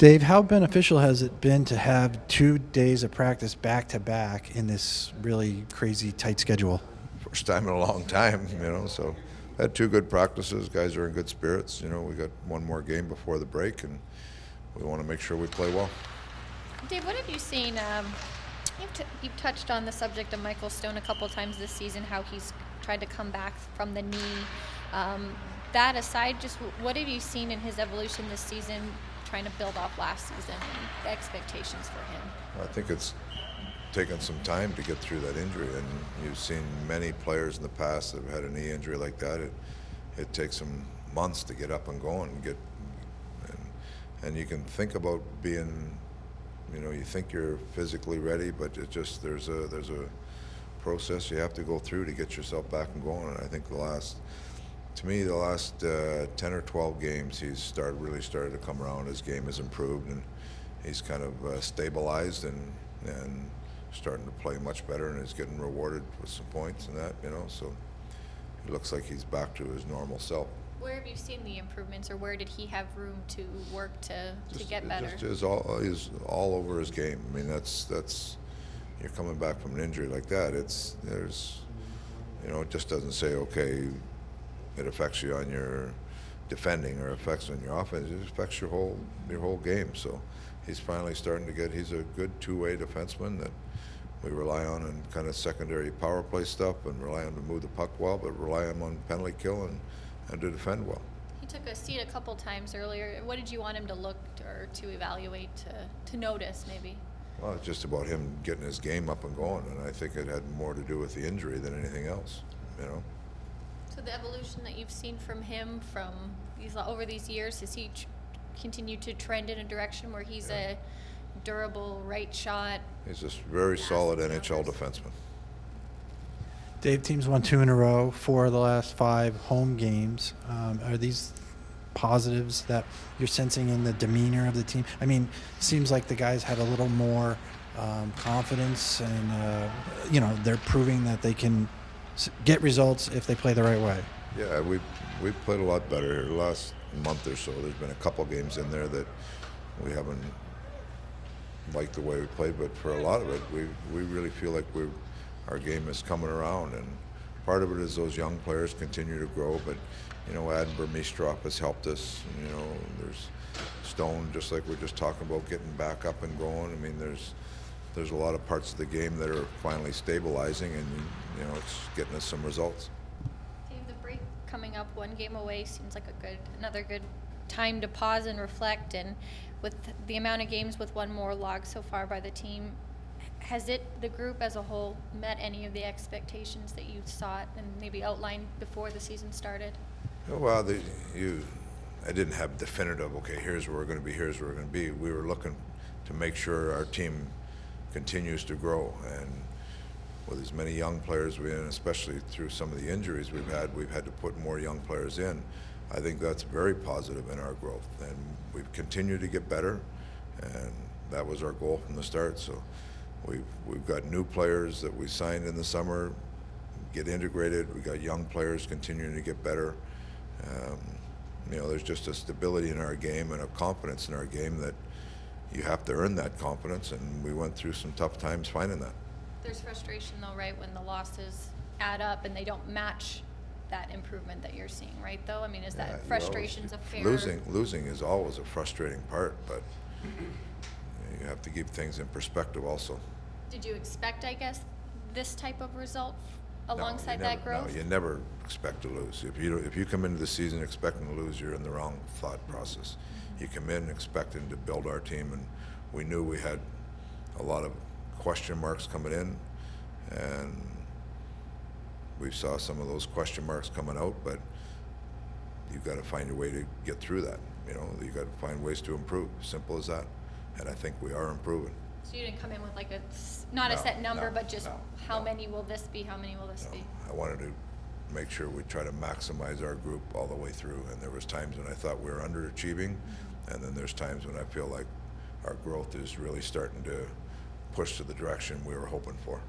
Dave, how beneficial has it been to have 2 days of practice back to back in this really crazy tight schedule? First time in a long time, so had 2 good practices. Guys are in good spirits. We got one more game before the break, and we want to make sure we play well. Dave, what have you seen? You've touched on the subject of Michael Stone a couple times this season, how he's tried to come back from the knee. That aside, just what have you seen in his evolution this season, trying to build off last season and the expectations for him? I think it's taken some time to get through that injury, and you've seen many players in the past that have had a knee injury like that. It takes them months to get up and going and you can think about being, you think you're physically ready, but there's a process you have to go through to get yourself back and going. And I think the last 10 or 12 games, he's really started to come around. His game has improved, and he's kind of stabilized and starting to play much better, and he's getting rewarded with some points and that, so it looks like he's back to his normal self. Where have you seen the improvements, or where did he have room to work to get better? He's all over his game. I mean, that's you're coming back from an injury like that. It just doesn't say, okay, it affects you on your defending or affects on your offense. It affects your whole game. So he's finally starting to he's a good two-way defenseman that we rely on in kind of secondary power play stuff, and rely on to move the puck well, but rely on penalty kill and to defend well. He took a seat a couple times earlier. What did you want him to look or to evaluate, to notice maybe? Well, it's just about him getting his game up and going, and I think it had more to do with the injury than anything else, So the evolution that you've seen from him over these years, has he continued to trend in a direction where he's a durable right shot? He's a very solid NHL defenseman. Dave, teams won 2 in a row, 4 of the last 5 home games. Are these positives that you're sensing in the demeanor of the team? I mean, it seems like the guys have a little more confidence, and they're proving that they can get results if they play the right way. Yeah, we've played a lot better the last month or so. There's been a couple games in there that we haven't liked the way we played, but for a lot of it, we really feel like our game is coming around, and part of it is those young players continue to grow, but adding Burmistrov has helped us. There's Stone, just like we're just talking about, getting back up and going. I mean, there's a lot of parts of the game that are finally stabilizing, and it's getting us some results. Dave, the break coming up, 1 game away, seems like another good time to pause and reflect. And with the amount of games with 1 more log so far by the team, has the group as a whole, met any of the expectations that you sought and maybe outlined before the season started? Well, I didn't have definitive, okay, here's where we're going to be, here's where we're going to be. We were looking to make sure our team continues to grow, and with as many young players especially through some of the injuries we've had to put more young players in. I think that's very positive in our growth, and we've continued to get better, and that was our goal from the start. So we've got new players that we signed in the summer get integrated. We got young players continuing to get better. There's just a stability in our game and a confidence in our game that you have to earn that confidence, and we went through some tough times finding that. There's frustration though, right, when the losses add up and they don't match that improvement that you're seeing, right, though? I mean, is that frustration's a fair... Losing is always a frustrating part, but you have to keep things in perspective also. Did you expect, I guess, this type of result alongside that growth? No, you never expect to lose. If you come into the season expecting to lose, you're in the wrong thought process. You come in expecting to build our team, and we knew we had a lot of question marks coming in, and we saw some of those question marks coming out, but you've got to find a way to get through that. You've got to find ways to improve. Simple as that. And I think we are improving. So you didn't come in with a set number, but just how many will this be, how many will this be? I wanted to make sure we try to maximize our group all the way through, and there was times when I thought we were underachieving, and then there's times when I feel like our growth is really starting to push to the direction we were hoping for.